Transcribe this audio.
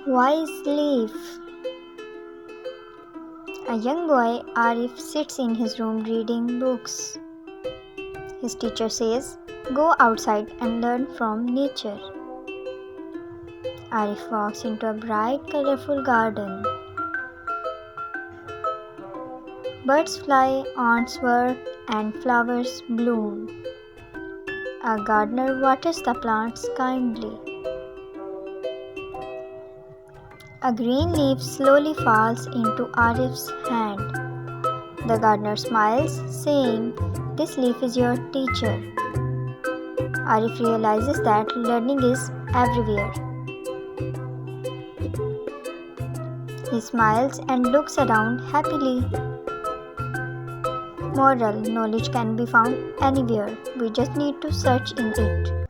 Wise leaf. A young boy, Arif, sits in his room reading books. His teacher says, "Go outside and learn from nature." Arif walks into a bright, colorful garden. Birds fly, ants work, and flowers bloom. A gardener waters the plants kindly. A green leaf slowly falls into Arif's hand. The gardener smiles, saying, "This leaf is your teacher." Arif realizes that learning is everywhere. He smiles and looks around happily. Moral: knowledge can be found anywhere. We just need to search in it.